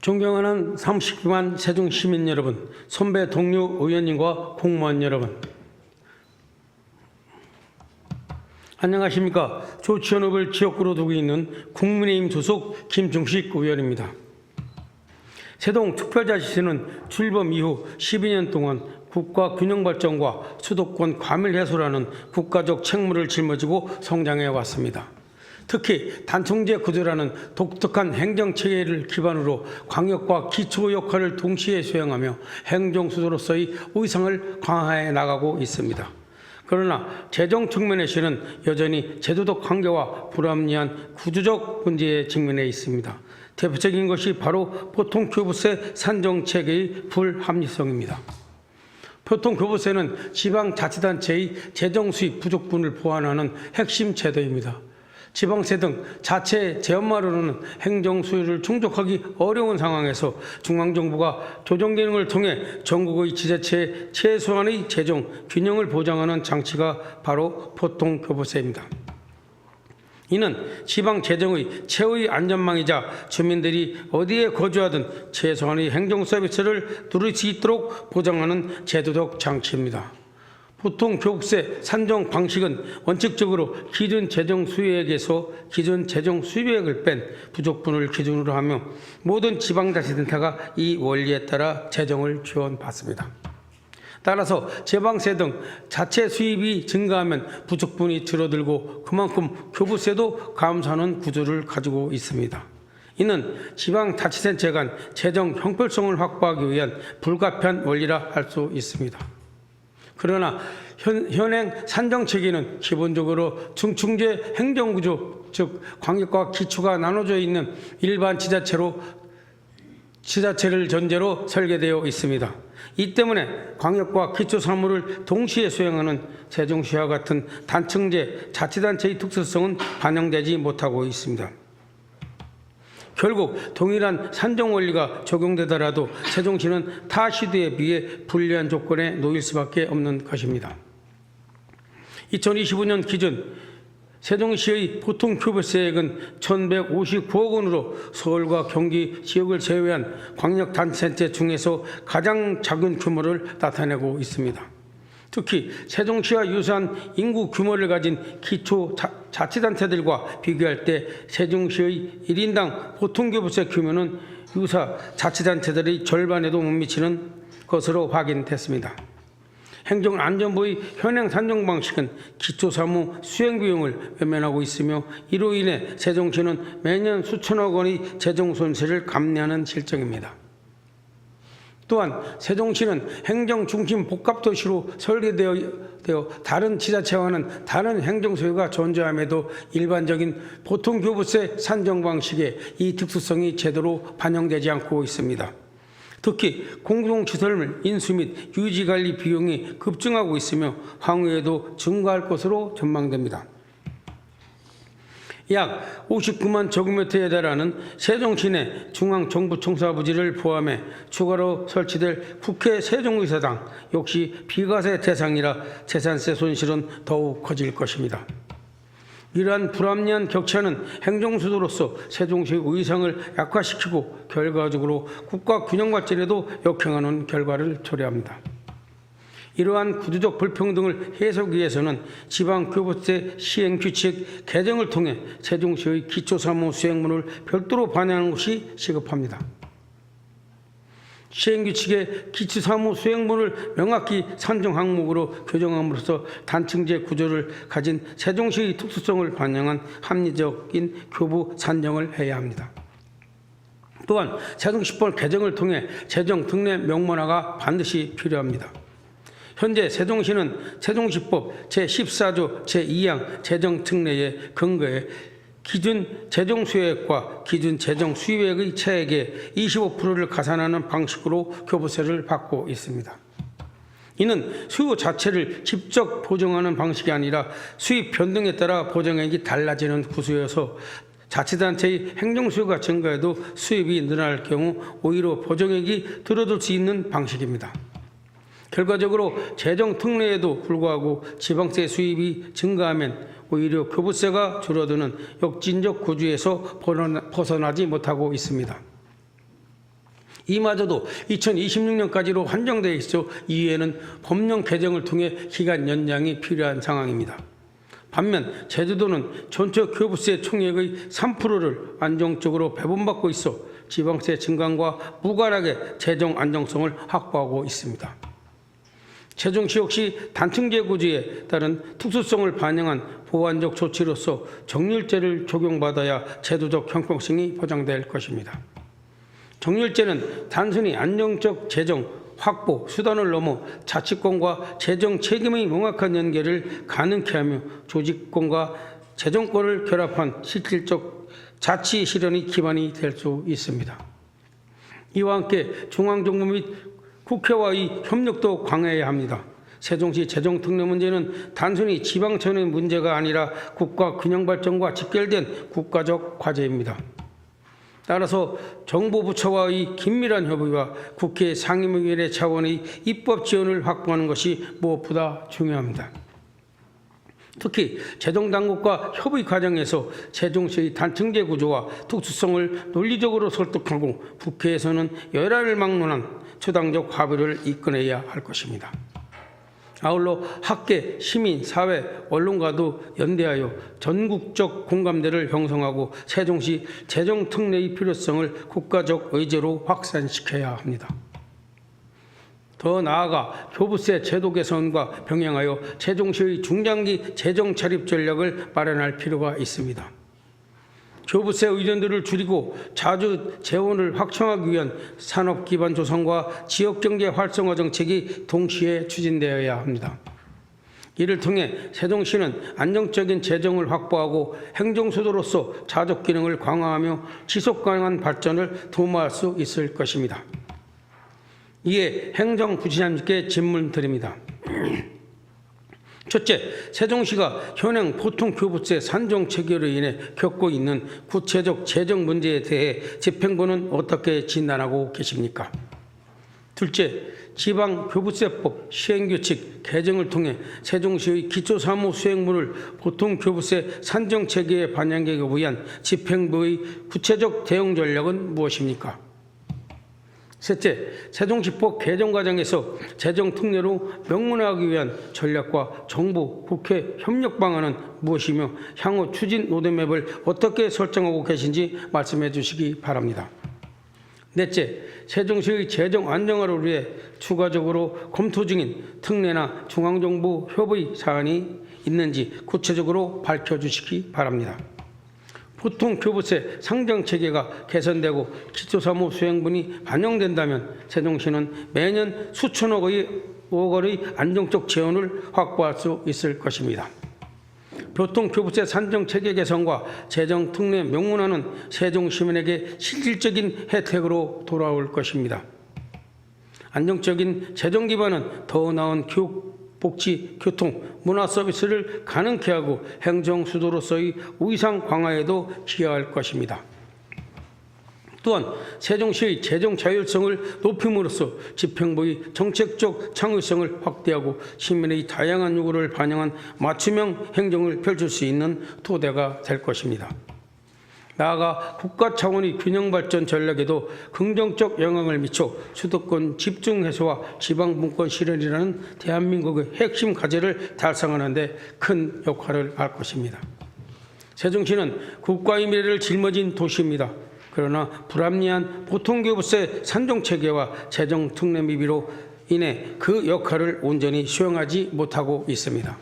존경하는 39만 세종시민 여러분, 선배 동료 의원님과 공무원 여러분, 안녕하십니까. 조치현읍을 지역구로 두고 있는 국민의힘 소속 김중식 의원입니다. 세종특별자치시는 출범 이후 12년 동안 국가 균형 발전과 수도권 과밀 해소라는 국가적 책무를 짊어지고 성장해 왔습니다. 특히 단청제 구조라는 독특한 행정체계를 기반으로 광역과 기초 역할을 동시에 수행하며 행정수도로서의 위상을 강화해 나가고 있습니다. 그러나 재정 측면에서는 여전히 제도적 한계와 불합리한 구조적 문제에 직면해 있습니다. 대표적인 것이 바로 보통교부세 산정체계의 불합리성입니다. 보통교부세는 지방자치단체의 재정수입 부족분을 보완하는 핵심 제도입니다. 지방세 등 자체 재원만으로는 행정 수요를 충족하기 어려운 상황에서 중앙정부가 조정 기능을 통해 전국의 지자체의 최소한의 재정 균형을 보장하는 장치가 바로 보통교부세입니다. 이는 지방 재정의 최후의 안전망이자 주민들이 어디에 거주하든 최소한의 행정 서비스를 누릴 수 있도록 보장하는 제도적 장치입니다. 보통 교부세 산정 방식은 원칙적으로 기준 재정 수요액에서 기준 재정 수입액을 뺀 부족분을 기준으로 하며 모든 지방자치단체가 이 원리에 따라 재정을 지원받습니다. 따라서 지방세 등 자체 수입이 증가하면 부족분이 줄어들고 그만큼 교부세도 감소하는 구조를 가지고 있습니다. 이는 지방자치단체 간 재정 형평성을 확보하기 위한 불가피한 원리라 할 수 있습니다. 그러나 현행 산정체계는 기본적으로 중충제 행정구조, 즉 광역과 기초가 나눠져 있는 일반 지자체를 전제로 설계되어 있습니다. 이 때문에 광역과 기초 사무를 동시에 수행하는 세종시와 같은 단층제 자치단체의 특수성은 반영되지 못하고 있습니다. 결국 동일한 산정 원리가 적용되더라도 세종시는 타 시도에 비해 불리한 조건에 놓일 수밖에 없는 것입니다. 2025년 기준 세종시의 보통 교부세액은 1,159억 원으로 서울과 경기 지역을 제외한 광역단체단체 중에서 가장 작은 규모를 나타내고 있습니다. 특히 세종시와 유사한 인구 규모를 가진 기초 자치단체들과 비교할 때 세종시의 1인당 보통교부세 규모는 유사 자치단체들의 절반에도 못 미치는 것으로 확인됐습니다. 행정안전부의 현행 산정 방식은 기초사무 수행비용을 외면하고 있으며 이로 인해 세종시는 매년 수천억 원의 재정 손실을 감내하는 실정입니다. 또한 세종시는 행정중심 복합도시로 설계되어 다른 지자체와는 다른 행정소유가 존재함에도 일반적인 보통교부세 산정 방식의 이 특수성이 제대로 반영되지 않고 있습니다. 특히 공공시설물 인수 및 유지관리 비용이 급증하고 있으며 향후에도 증가할 것으로 전망됩니다. 약 59만 제곱미터에 달하는 세종시 내 중앙정부청사부지를 포함해 추가로 설치될 국회 세종의사당 역시 비과세 대상이라 재산세 손실은 더욱 커질 것입니다. 이러한 불합리한 격차는 행정수도로서 세종시의 위상을 약화시키고 결과적으로 국가 균형 발전에도 역행하는 결과를 초래합니다. 이러한 구조적 불평등을 해소하기 위해서는 지방교부세 시행규칙 개정을 통해 세종시의 기초사무 수행문을 별도로 반영하는 것이 시급합니다. 시행규칙의 기초사무 수행문을 명확히 산정 항목으로 규정함으로써 단층제 구조를 가진 세종시의 특수성을 반영한 합리적인 교부 산정을 해야 합니다. 또한 세종시법 개정을 통해 재정 특례 명문화가 반드시 필요합니다. 현재 세종시는 세종시법 제14조 제2항 재정특례에 근거해 기준 재정수요액과 기준 재정수입액의 차액의 25%를 가산하는 방식으로 교부세를 받고 있습니다. 이는 수요 자체를 직접 보정하는 방식이 아니라 수입 변동에 따라 보정액이 달라지는 구조여서 자치단체의 행정수요가 증가해도 수입이 늘어날 경우 오히려 보정액이 줄어들 수 있는 방식입니다. 결과적으로 재정 특례에도 불구하고 지방세 수입이 증가하면 오히려 교부세가 줄어드는 역진적 구조에서 벗어나지 못하고 있습니다. 이마저도 2026년까지로 한정되어 있어 이후에는 법령 개정을 통해 기간 연장이 필요한 상황입니다. 반면 제주도는 전체 교부세 총액의 3%를 안정적으로 배분받고 있어 지방세 증강과 무관하게 재정 안정성을 확보하고 있습니다. 세종시 역시 단층제 구조에 따른 특수성을 반영한 보완적 조치로서 정률제를 적용받아야 제도적 형평성이 보장될 것입니다. 정률제는 단순히 안정적 재정 확보 수단을 넘어 자치권과 재정 책임의 명확한 연계를 가능케 하며 조직권과 재정권을 결합한 실질적 자치 실현의 기반이 될 수 있습니다. 이와 함께 중앙정부 및 국회와의 협력도 강화해야 합니다. 세종시 재정특례 문제는 단순히 지방청의 문제가 아니라 국가 균형 발전과 직결된 국가적 과제입니다. 따라서 정부 부처와의 긴밀한 협의와 국회 상임위원회 차원의 입법 지원을 확보하는 것이 무엇보다 중요합니다. 특히 재정당국과 협의 과정에서 세종시의 단층제 구조와 특수성을 논리적으로 설득하고 국회에서는 여야를 막론한 초당적 합의를 이끌어내야 할 것입니다. 아울러 학계, 시민, 사회, 언론과도 연대하여 전국적 공감대를 형성하고 세종시 재정특례의 필요성을 국가적 의제로 확산시켜야 합니다. 더 나아가 교부세 제도 개선과 병행하여 세종시의 중장기 재정 차립 전략을 마련할 필요가 있습니다. 교부세 의존도를 줄이고 자주 재원을 확충하기 위한 산업 기반 조성과 지역경제 활성화 정책이 동시에 추진되어야 합니다. 이를 통해 세종시는 안정적인 재정을 확보하고 행정수도로서 자족 기능을 강화하며 지속 가능한 발전을 도모할 수 있을 것입니다. 이에 행정부시장님께 질문 드립니다. 첫째, 세종시가 현행 보통교부세 산정 체계로 인해 겪고 있는 구체적 재정 문제에 대해 집행부는 어떻게 진단하고 계십니까? 둘째, 지방교부세법 시행규칙 개정을 통해 세종시의 기초사무 수행물을 보통교부세 산정 체계에 반영하기 위한 집행부의 구체적 대응 전략은 무엇입니까? 셋째, 세종시법 개정 과정에서 재정특례로 명문화하기 위한 전략과 정부, 국회 협력 방안은 무엇이며 향후 추진 로드맵을 어떻게 설정하고 계신지 말씀해 주시기 바랍니다. 넷째, 세종시의 재정 안정화를 위해 추가적으로 검토 중인 특례나 중앙정부 협의 사안이 있는지 구체적으로 밝혀주시기 바랍니다. 보통 교부세 상정 체계가 개선되고 기초사무 수행분이 반영된다면 세종시는 매년 수천억 원의 안정적 재원을 확보할 수 있을 것입니다. 교통교부세 산정 체계 개선과 재정 특례 명문화는 세종 시민에게 실질적인 혜택으로 돌아올 것입니다. 안정적인 재정 기반은 더 나은 교육, 복지, 교통, 문화 서비스를 가능케 하고 행정 수도로서의 위상 강화에도 기여할 것입니다. 또한 세종시의 재정 자율성을 높임으로써 집행부의 정책적 창의성을 확대하고 시민의 다양한 요구를 반영한 맞춤형 행정을 펼칠 수 있는 토대가 될 것입니다. 나아가 국가 차원의 균형 발전 전략에도 긍정적 영향을 미쳐 수도권 집중 해소와 지방 분권 실현이라는 대한민국의 핵심 과제를 달성하는 데 큰 역할을 할 것입니다. 세종시는 국가의 미래를 짊어진 도시입니다. 그러나 불합리한 보통교부세 산정체계와 재정특례 미비로 인해 그 역할을 온전히 수행하지 못하고 있습니다.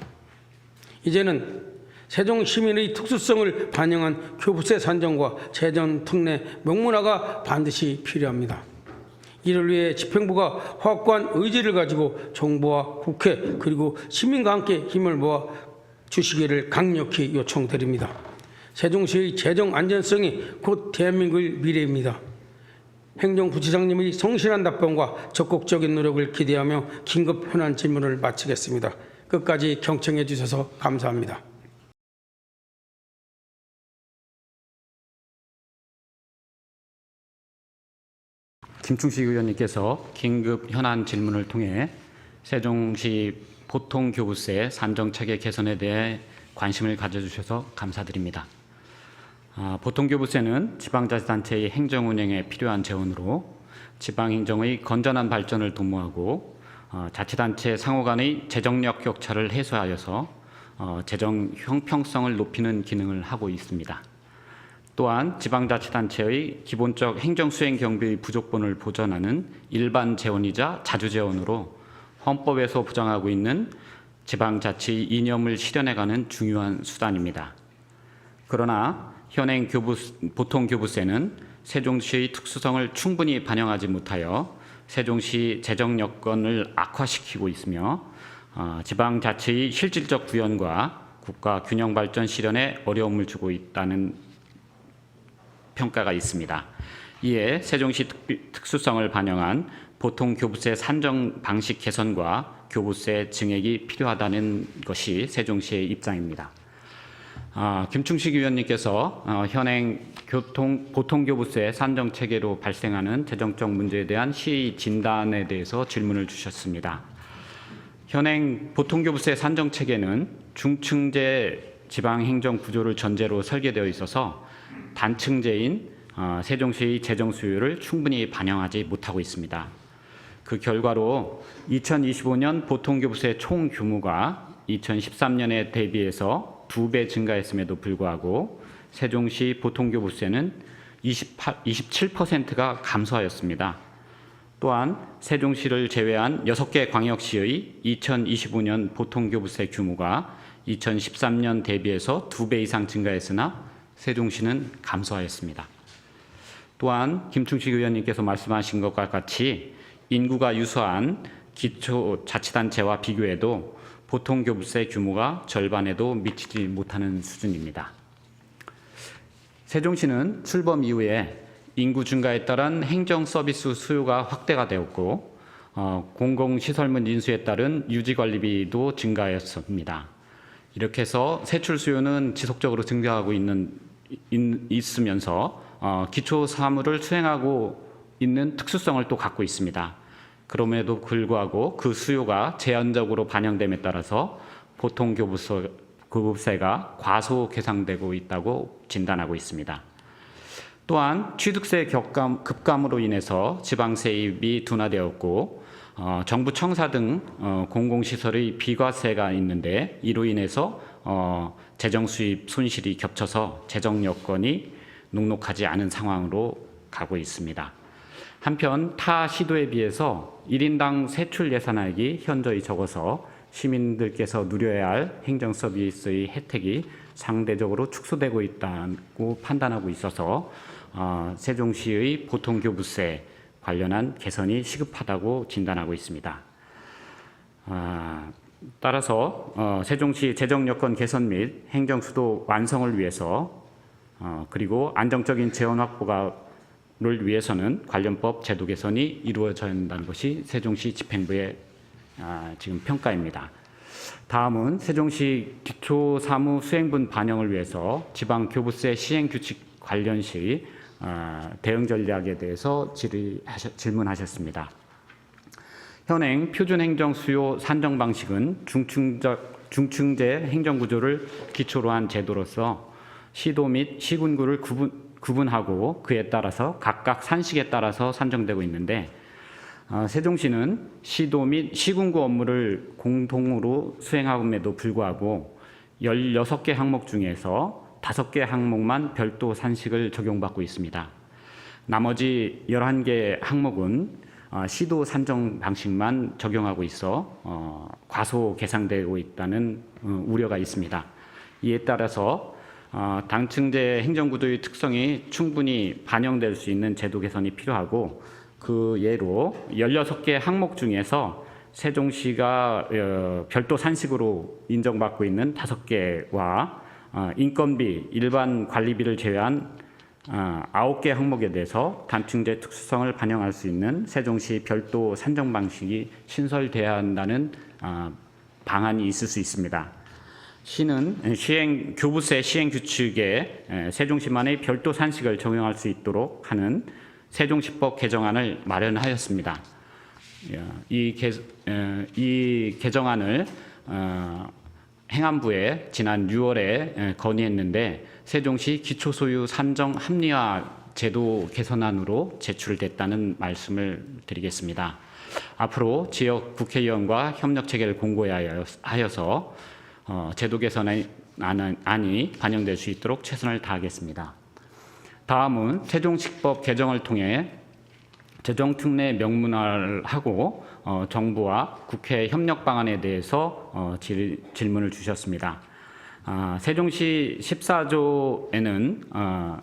이제는 세종 시민의 특수성을 반영한 교부세 산정과 재정특례 명문화가 반드시 필요합니다. 이를 위해 집행부가 확고한 의지를 가지고 정부와 국회 그리고 시민과 함께 힘을 모아 주시기를 강력히 요청드립니다. 세종시의 재정 안전성이 곧 대한민국의 미래입니다. 행정부지장님의 성실한 답변과 적극적인 노력을 기대하며 긴급 현안 질문을 마치겠습니다. 끝까지 경청해 주셔서 감사합니다. 김충식 의원님께서 긴급 현안 질문을 통해 세종시 보통교부세 산정체계 개선에 대해 관심을 가져주셔서 감사드립니다. 보통교부세는 지방자치단체의 행정운영에 필요한 재원으로 지방행정의 건전한 발전을 도모하고 자치단체 상호 간의 재정력 격차를 해소하여서 재정 형평성을 높이는 기능을 하고 있습니다. 또한 지방자치단체의 기본적 행정수행 경비의 부족분을 보전하는 일반 재원이자 자주재원으로 헌법에서 보장하고 있는 지방자치 이념을 실현해가는 중요한 수단입니다. 그러나 현행 보통교부세는 세종시의 특수성을 충분히 반영하지 못하여 세종시 재정 여건을 악화시키고 있으며 지방자치의 실질적 구현과 국가 균형 발전 실현에 어려움을 주고 있다는 평가가 있습니다. 이에 세종시 특수성을 반영한 보통교부세 산정 방식 개선과 교부세 증액이 필요하다는 것이 세종시의 입장입니다. 김충식 위원님께서 현행 보통교부세 산정 체계로 발생하는 재정적 문제에 대한 시 진단에 대해서 질문을 주셨습니다. 현행 보통교부세 산정 체계는 중층제 지방행정 구조를 전제로 설계되어 있어서 단층제인 세종시의 재정 수요를 충분히 반영하지 못하고 있습니다. 그 결과로 2025년 보통교부세 총 규모가 2013년에 대비해서 2배 증가했음에도 불구하고 세종시 보통교부세는 27%가 감소하였습니다. 또한 세종시를 제외한 6개 광역시의 2025년 보통교부세 규모가 2013년 대비해서 2배 이상 증가했으나 세종시는 감소하였습니다. 또한 김충식 의원님께서 말씀하신 것과 같이 인구가 유사한 기초자치단체와 비교해도 보통교부세 규모가 절반에도 미치지 못하는 수준입니다. 세종시는 출범 이후에 인구 증가에 따른 행정 서비스 수요가 확대가 되었고 공공시설물 인수에 따른 유지관리비도 증가했습니다. 이렇게 해서 세출 수요는 지속적으로 증가하고 있으면서 기초 사무를 수행하고 있는 특수성을 또 갖고 있습니다. 그럼에도 불구하고 그 수요가 제한적으로 반영됨에 따라서 보통교부세가 과소 계상되고 있다고 진단하고 있습니다. 또한 취득세 급감으로 인해서 지방세입이 둔화되었고 정부 청사 등 공공시설의 비과세가 있는데 이로 인해서 재정 수입 손실이 겹쳐서 재정 여건이 녹록하지 않은 상황으로 가고 있습니다. 한편 타 시도에 비해서 1인당 세출 예산액이 현저히 적어서 시민들께서 누려야 할 행정 서비스의 혜택이 상대적으로 축소되고 있다고 판단하고 있어서 세종시의 보통교부세 관련한 개선이 시급하다고 진단하고 있습니다. 따라서 세종시 재정 여건 개선 및 행정 수도 완성을 위해서 그리고 안정적인 재원 확보를 위해서는 관련법 제도 개선이 이루어져야 한다는 것이 세종시 집행부의 지금 평가입니다. 다음은 세종시 기초사무 수행분 반영을 위해서 지방교부세 시행규칙 관련 시 대응 전략에 대해서 질문하셨습니다. 현행 표준행정 수요 산정 방식은 중층제 행정구조를 기초로 한 제도로서 시도 및 시군구를 구분하고 그에 따라서 각각 산식에 따라서 산정되고 있는데 세종시는 시도 및 시군구 업무를 공동으로 수행함에도 불구하고 16개 항목 중에서 5개 항목만 별도 산식을 적용받고 있습니다. 나머지 11개 항목은 시도 산정 방식만 적용하고 있어 과소 계상되고 있다는 우려가 있습니다. 이에 따라서 당층제 행정구조의 특성이 충분히 반영될 수 있는 제도 개선이 필요하고 그 예로 16개 항목 중에서 세종시가 별도 산식으로 인정받고 있는 5개와 인건비, 일반 관리비를 제외한 9개 항목에 대해서 단층제 특수성을 반영할 수 있는 세종시 별도 산정 방식이 신설돼야 한다는 방안이 있을 수 있습니다. 시는 교부세 시행 규칙에 세종시만의 별도 산식을 적용할 수 있도록 하는 세종시법 개정안을 마련하였습니다. 이 개정안을 행안부에 지난 6월에 건의했는데 세종시 기초소유 산정 합리화 제도 개선안으로 제출됐다는 말씀을 드리겠습니다. 앞으로 지역 국회의원과 협력 체계를 공고하여서 제도 개선안이 반영될 수 있도록 최선을 다하겠습니다. 다음은 세종시법 개정을 통해 재정특례 명문화를 하고 정부와 국회 협력 방안에 대해서 질문을 주셨습니다. 세종시 14조에는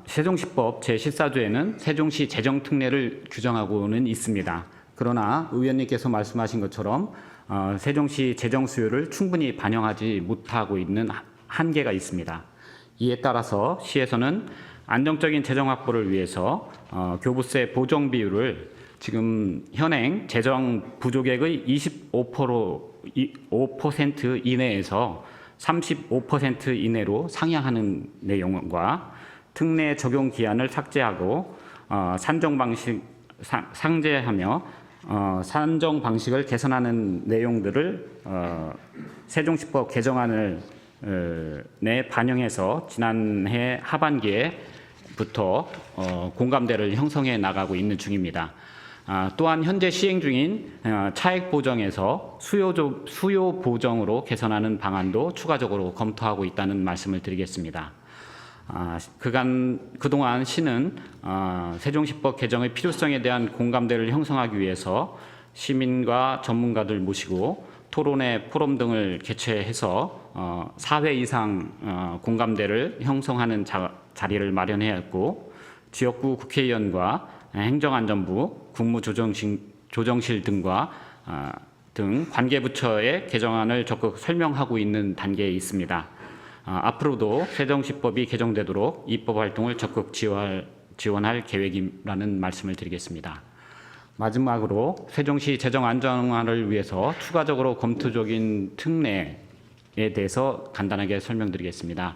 세종시법 제14조에는 세종시 재정특례를 규정하고는 있습니다. 그러나 의원님께서 말씀하신 것처럼 세종시 재정 수요를 충분히 반영하지 못하고 있는 한계가 있습니다. 이에 따라서 시에서는 안정적인 재정 확보를 위해서 교부세 보정 비율을 지금 현행 재정 부족액의 25% 이내에서 35% 이내로 상향하는 내용과 특례 적용 기한을 삭제하고 상제하며 산정 방식을 개선하는 내용들을 세종시법 개정안을 내 반영해서 지난해 하반기에부터 공감대를 형성해 나가고 있는 중입니다. 또한 현재 시행 중인 차액 보정에서 수요 보정으로 개선하는 방안도 추가적으로 검토하고 있다는 말씀을 드리겠습니다. 그동안 시는 세종시법 개정의 필요성에 대한 공감대를 형성하기 위해서 시민과 전문가들 모시고 토론회, 포럼 등을 개최해서 4회 이상 공감대를 형성하는 자리를 마련해왔고 지역구 국회의원과 행정안전부, 국무조정실 등과 등 관계부처의 개정안을 적극 설명하고 있는 단계에 있습니다. 앞으로도 세종시법이 개정되도록 입법 활동을 적극 지원할 계획이라는 말씀을 드리겠습니다. 마지막으로 세종시 재정 안정화를 위해서 추가적으로 검토적인 특례에 대해서 간단하게 설명드리겠습니다.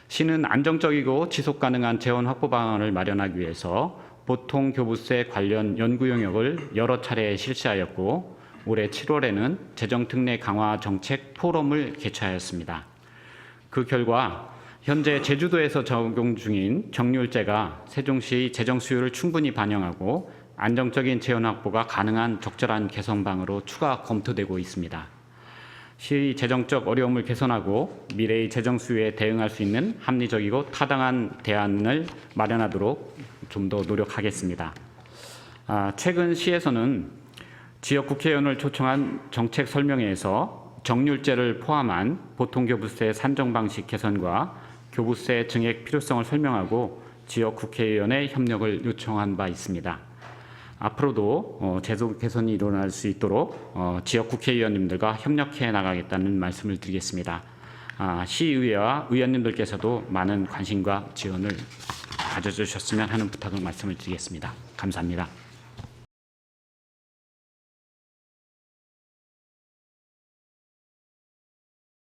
시는 안정적이고 지속 가능한 재원 확보 방안을 마련하기 위해서 보통 교부세 관련 연구 용역을 여러 차례 실시하였고 올해 7월에는 재정특례 강화 정책 포럼을 개최하였습니다. 그 결과 현재 제주도에서 적용 중인 정률제가 세종시 재정 수요를 충분히 반영하고 안정적인 재원 확보가 가능한 적절한 개선방으로 추가 검토되고 있습니다. 시 재정적 어려움을 개선하고 미래의 재정 수요에 대응할 수 있는 합리적이고 타당한 대안을 마련하도록 좀 더 노력하겠습니다. 최근 시에서는 지역 국회의원을 초청한 정책 설명회에서 정률제를 포함한 보통교부세 산정 방식 개선과 교부세 증액 필요성을 설명하고 지역 국회의원의 협력을 요청한 바 있습니다. 앞으로도 제도 개선이 일어날 수 있도록 지역 국회의원님들과 협력해 나가겠다는 말씀을 드리겠습니다. 시의회와 의원님들께서도 많은 관심과 지원을 가져주셨으면 하는 부탁을 말씀을 드리겠습니다. 감사합니다.